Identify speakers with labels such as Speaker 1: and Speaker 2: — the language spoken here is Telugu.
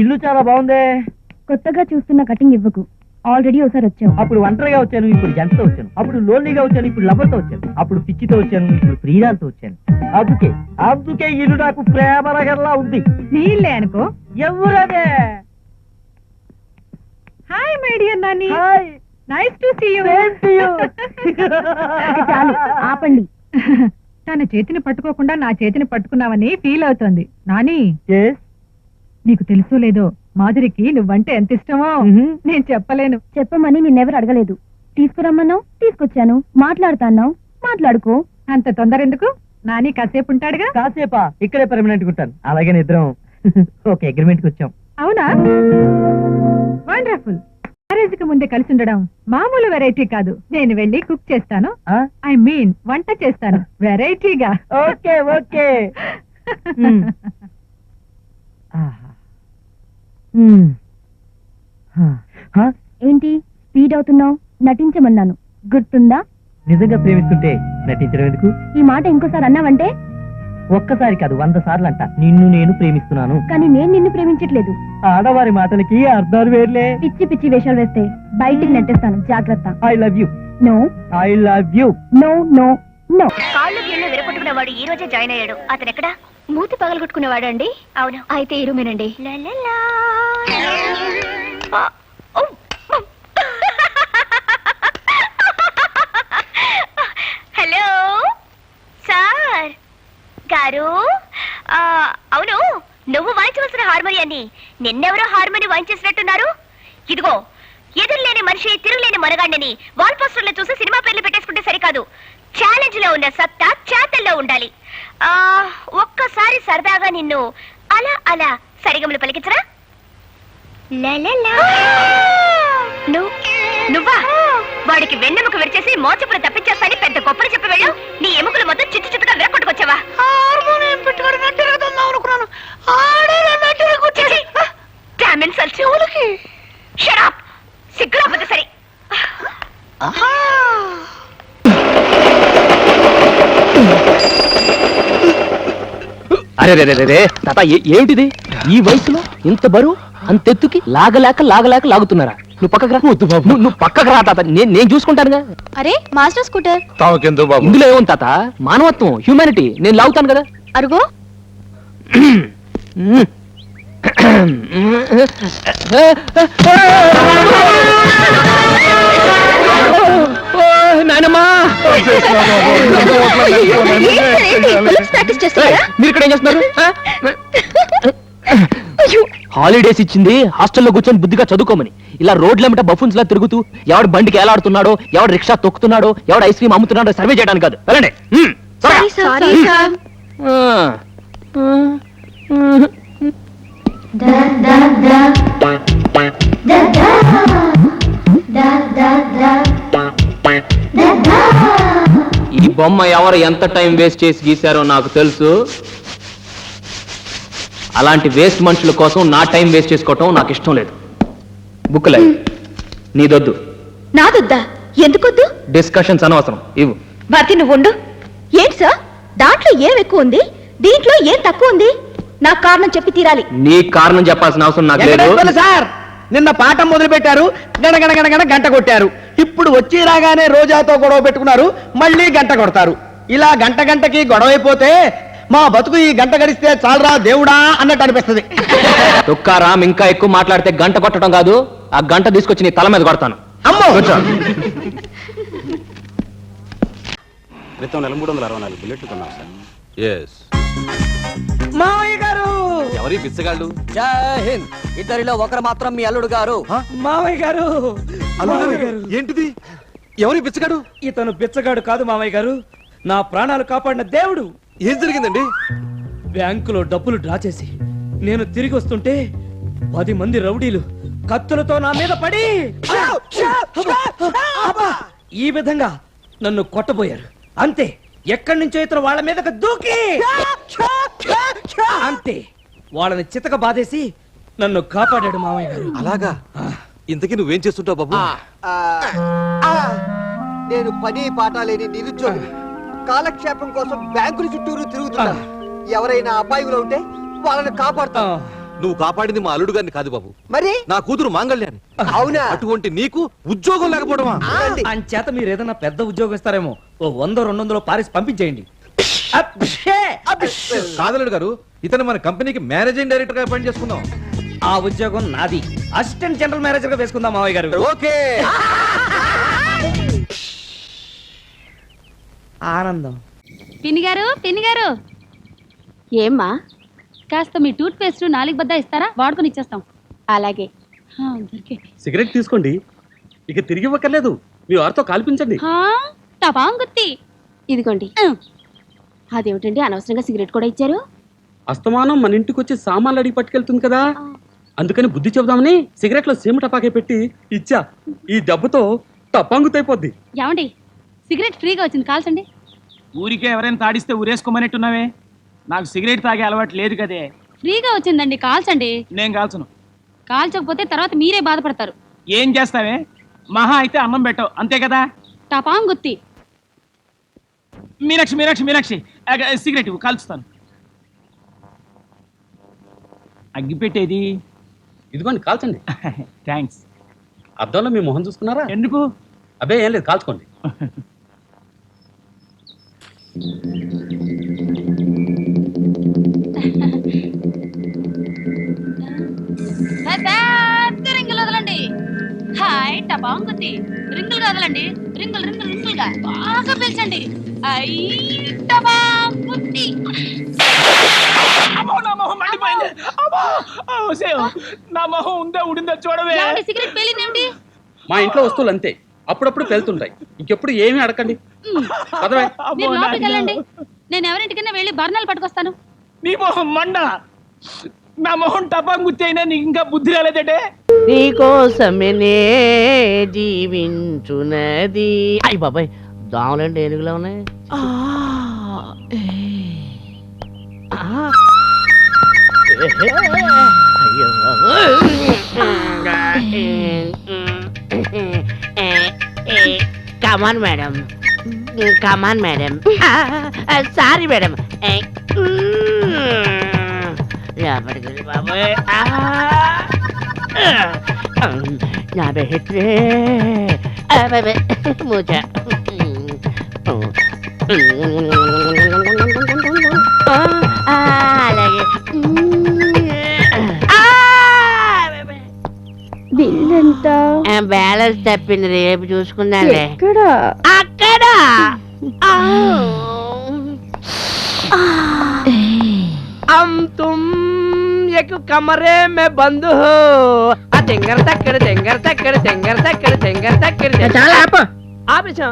Speaker 1: ఇల్లు చాలా బాగుంది.
Speaker 2: కొత్తగా చూస్తున్న కటింగ్ ఇవ్వకు, ఆల్రెడీ ఒకసారి వచ్చావు.
Speaker 1: అప్పుడు ఒంటరిగా వచ్చాను, ఇప్పుడు జంటతో వచ్చాను. అప్పుడు లోన్లీగా వచ్చాను, ఇప్పుడు లవర్తో వచ్చాను. అప్పుడు పిచ్చితో వచ్చాను, ఇప్పుడు ప్రియురాలతో వచ్చాను. అందుకే ఇల్లు నాకు ప్రేమరగల్లా ఉంది.
Speaker 3: నీళ్ళే అనుకో.
Speaker 1: ఎవరదే?
Speaker 3: Hi my dear Nani.
Speaker 1: Hi,
Speaker 3: nice to see you.
Speaker 2: చాలు ఆపండి.
Speaker 3: తన చేతిని పట్టుకోకుండా నా చేతిని పట్టుకున్నావని ఫీల్ అవుతోంది. నాని,
Speaker 1: yes
Speaker 3: నీకు తెలుసో లేదో మాధురికి నువ్వంటే ఎంత ఇష్టమో నేను చెప్పలేను.
Speaker 2: చెప్పమని నిన్నెవరు అడగలేదు. తీసుకురమ్మన్నావు, తీసుకొచ్చాను. మాట్లాడుతాన్నావు, మాట్లాడుకో.
Speaker 3: అంత తొందర ఎందుకు? నాని కాసేపు ఉంటాడుగా.
Speaker 1: కాసేపా? ఇక్కడే పర్మనెంట్ ఉంటాను. అలాగే నిద్రం ఒక అగ్రిమెంట్ కి వచ్చాం.
Speaker 3: అవునా? వండర్ఫుల్. మ్యారేజ్ కి ముందే కలిసి ఉండడం మామూలు వెరైటీ కాదు. నేను వెళ్ళి కుక్ చేస్తాను. ఐ మీన్ వంట చేస్తాను వెరైటీగా.
Speaker 1: Okay okay.
Speaker 2: ఏంటి స్పీడ్ అవుతున్నావు? నటించమన్నాను, గుర్తుందా?
Speaker 1: నిజంగా ప్రేమిస్తుంటే నటించడం ఎందుకు?
Speaker 2: ఈ మాట ఇంకోసారి అన్నావంటే
Speaker 1: ఒక్కసారి కాదు 100 సార్లు అంట నిన్ను నేను ప్రేమిస్తున్నాను.
Speaker 2: కానీ నేను నిన్ను ప్రేమించట్లేదు.
Speaker 1: ఆడవారి మాటలకి అర్థాలు వేర్లే.
Speaker 2: పిచ్చి పిచ్చి వేషాలు వేస్తే బయటికి నెట్టేస్తాను, జాగ్రత్త.
Speaker 1: I love you.
Speaker 2: No,
Speaker 1: I love you.
Speaker 2: No no no.
Speaker 4: కాళ్ళు గీళ్ళు విరగొట్టుకునేవాడు ఈ రోజే జాయిన్ అయ్యాడు. అతను ఎక్కడ? మూతి పగలగొట్టుకునేవాడు అండి. అవును, అయితే ఈ రూమేనండి. హలో సార్ గారు. అవును, నువ్వు వాయించవలసిన హార్మోనియాన్ని నిన్నెవరో హార్మోని వాయించేసినట్టున్నారు. ఇదిగో, ఎదురులేని మనిషి తిరుగులేని మనగాడిని వాల్ పోస్టర్లో చూసి సినిమా పేర్లు పెట్టేసుకుంటే సరికాదు. ఛాలెంజ్ లో ఉన్న సత్తా చేతల్లో ఉండాలి. ఒక్కసారి సరదాగా నిన్ను అలా అలా సరిగమలు పలికించరా? నువ్వా? వాడికి వెన్నెముక విరిచేసి మోచపులు తప్పించేస్తాని పెద్ద గొప్పలు చెప్పి వెళ్ళు. నీ ఎముకలు మొత్తం చిట్టు చుట్టుగా విరగొట్టుకొచ్చావా? సిగ్గురాపోతే సరే.
Speaker 5: అరే రే తాత, ఏమిటిది? ఈ వయసులో ఇంత బరువు అంతెత్తుకి లాగలేక లాగుతున్నారా? నువ్వు పక్కకు రా. నువ్వు పక్కకు రా తాత, నేను చూసుకుంటానుగా.
Speaker 4: అరే మాస్టర్ స్కూటర్
Speaker 5: ఇందులో ఏముంది తాత? మానవత్వం, హ్యూమానిటీ. నేను లాగుతాను కదా.
Speaker 4: అరుగో.
Speaker 5: మీరు ఇక్కడ ఏం చేస్తున్నారు? హాలిడేస్ ఇచ్చింది హాస్టల్లో కూర్చొని బుద్ధిగా చదువుకోమని. ఇలా రోడ్లెంబట బఫూన్స్ లా తిరుగుతూ ఎవడు బండికి ఎలాడుతున్నాడో, ఎవడు రిక్షా తొక్కుతున్నాడో, ఎవడు ఐస్ క్రీమ్ అమ్ముతున్నాడో సర్వే చేయడానికి కాదు. వెళ్ళండి. ఈ బొమ్మ ఎవరు ఎంత టైం వేస్ట్ చేసి గీశారో నాకు తెలుసు. అలాంటి వేస్ట్ మనుషుల కోసం నా టైం వేస్ట్ చేసుకోవటం నాకు ఇష్టం లేదు. బుక్లే నీదొద్దు.
Speaker 4: నాదొద్దా? ఎందుకొద్దు?
Speaker 5: డిస్కషన్స్ అనవసరం. ఇవ్వు.
Speaker 4: భారతి నువ్వు ఉండు. ఏంటి సార్, దాంట్లో ఏం ఎక్కువ ఉంది, దీంట్లో ఏం తక్కువ ఉంది? నాకు కారణం చెప్పి తీరాలి.
Speaker 5: నీ కారణం చెప్పాల్సిన అవసరం నాకు లేదు
Speaker 1: సార్. నిన్న పాఠం మొదలు పెట్టారు, గణగణగణగణ గంట కొట్టారు. ఇప్పుడు వచ్చి రాగానే రోజాతో గొడవ పెట్టుకున్నారు, మళ్ళీ గంట కొడతారు. ఇలా గంటకి గొడవ అయిపోతే మా బతుకు ఈ గంట గడిస్తే చాలరా దేవుడా అన్నట్టు అనిపిస్తుంది.
Speaker 5: తుక్కారాం, ఇంకా ఎక్కువ మాట్లాడితే గంట కొట్టడం కాదు, ఆ గంట తీసుకొచ్చి నీ తల మీద కొడతాను.
Speaker 1: అమ్మో.
Speaker 6: క్రితం నెల 364 బుల్లెట్లు కొన్నాం సార్.
Speaker 1: మావయ్య గారు.
Speaker 6: ఎవరి బిచ్చగాళ్ళు?
Speaker 7: జై హింద్. ఇద్దరిలో ఒకరు మాత్రం మీ అల్లుడు గారు.
Speaker 1: మావయ్య గారు.
Speaker 6: ఏంటిది? ఎవరి బిచ్చగాడు?
Speaker 1: ఇతను బిచ్చగాడు కాదు మావయ్య గారు, నా ప్రాణాలు కాపాడిన దేవుడు.
Speaker 6: ఏం జరిగిందండి?
Speaker 1: బ్యాంకులో డబ్బులు డ్రా చేసి నేను తిరిగి వస్తుంటే 10 మంది రౌడీలు కత్తులతో నా మీద పడి ఈ విధంగా నన్ను కొట్టబోయారు. అంతే, ఎక్కడి నుంచో ఇతను వాళ్ళ మీదకి దూకి అంతే వాళ్ళని చితక బాధేసి నన్ను కాపాడాడు మామయ్య గారు.
Speaker 6: అలాగా? ఇంతకీ నువ్వేం చేస్తుంటావు బాబు?
Speaker 7: నేను పని పాట లేని నిరుద్యోగి, కాలక్షేపం కోసం బ్యాంకుల చుట్టూరు తిరుగుతున్నా. ఎవరైనా అబ్బాయిలో ఉంటే వాళ్ళని కాపాడుతా.
Speaker 6: నువ్వు కాపాడింది మా అల్లుడు గారిని కాదు బాబు,
Speaker 7: మరి
Speaker 6: నా కూతురు మాంగళ్యాన్ని.
Speaker 7: అవునా?
Speaker 6: అటువంటి నీకు ఉద్యోగం లేకపోవడమా?
Speaker 1: అంచేత మీరు ఏదైనా పెద్ద ఉద్యోగం ఇస్తారేమో, ఓ 100-200 పారేసి పంపించేయండి.
Speaker 6: కాదలుడు గారు, ఇతను మన కంపెనీకి మేనేజింగ్ డైరెక్టర్ గా అపాయింట్ చేసుకుందాం.
Speaker 1: ఆ ఉద్యోగం నాది, అసిస్టెంట్ జనరల్ మేనేజర్ గా వేసుకుందాం మావయ్య గారు.
Speaker 6: ఓకే.
Speaker 1: ఆనందం.
Speaker 2: పిన్ని గారు ఏమ్మా కాస్త మీ టూత్ పేస్ట్ 4 బద్ద ఇస్తారా, వాడుకొని ఇచ్చేస్తాం. అలాగే.
Speaker 8: సిగరెట్ తీసుకోండి, ఇక తిరిగి ఇవ్వక్కర్లేదు, మీ వారితో కాల్పించండి.
Speaker 2: టపాంగుత్తి ఇదిగోండి. అదేమిటండి అనవసరంగా సిగరెట్ కూడా ఇచ్చారు?
Speaker 8: అస్తమానం మన ఇంటికి వచ్చి సామాన్లు అడిగి పట్టుకెళ్తుంది కదా, అందుకని బుద్ధి చెబుదామని సిగరెట్ లో సీమ టపాకే పెట్టి ఇచ్చా. ఈ దెబ్బతో టపాంగుతైపోద్ది.
Speaker 2: ఏమండి సిగరెట్ ఫ్రీగా వచ్చింది, కాల్చండి.
Speaker 9: ఊరికే ఎవరైనా తాడిస్తే ఊరేసుకోమనేట్టున్నావే, నాకు సిగరెట్ తాగే అలవాటు లేదు కదే.
Speaker 2: ఫ్రీగా వచ్చిందండి, కాల్చండి.
Speaker 9: నేను కాల్చను.
Speaker 2: కాల్చకపోతే తర్వాత మీరే బాధపడతారు.
Speaker 9: ఏం చేస్తావే, మహా అయితే అన్నం పెట్టవు, అంతే కదా.
Speaker 2: టపాంగుత్తి.
Speaker 9: మీనాక్షి మీనాక్షి మీనాక్షి సిగరెట్ ఇవ్వు, కాల్చుతాను. అగ్గిపెట్టేది
Speaker 8: ఇదిగోండి, కాల్చండి.
Speaker 9: థ్యాంక్స్.
Speaker 8: అద్దంలో మీ మొహం చూసుకున్నారా?
Speaker 9: ఎందుకు?
Speaker 8: అబ్బే ఏం లేదు, కాల్చుకోండి.
Speaker 2: రింగులు వదలండి. హాయ్ టపాంగుత్తి. రింగులు వదలండి, రింగులు రింగులు రింగులుగా బాగా పిలిచండి. టపాంగుత్తి.
Speaker 9: అమ్మో, నా మొహం మండిపోయింది. అమ్మో, నా మొహం ఉందా ఉడిందా చూడవే.
Speaker 2: సిగరెట్ పేలిందేమిటి?
Speaker 8: మా ఇంట్లో వస్తువులు అంతే, అప్పుడప్పుడు పెళ్తుంటాయి. ఇంకెప్పుడు ఏమీ అడగండి. పదవే.
Speaker 2: మీరు లోపలికి వెళ్ళండి, నేను ఎవరింటికైనా వెళ్ళి బర్ణాలు పట్టుకొస్తాను.
Speaker 9: నీ మొహం మండ, నా మొహం టపాంగుత్తి అయినా నీకు ఇంకా బుద్ధి రాలేదటే.
Speaker 10: నీకోసమేనే జీవించున్నది. అయ్యి బాబాయ్, దోమలంటే ఏనుగులా ఉన్నాయి. అయ్యో come on madam, come on madam. Sorry madam. లోపలికి వెళ్ళి బాబాయ్. నా బెహెట్రే మూచ. అలాగే.
Speaker 2: బిల్ ఎంత?
Speaker 10: బ్యాలెన్స్ తప్పింది, రేపు చూసుకుందాంలే. అక్కడ तुम एक कमरे में बंद हो. टेंगर तक्कर टेंगर तक्कर टेंगर तक्कर टेंगर तक्कर. आपेशा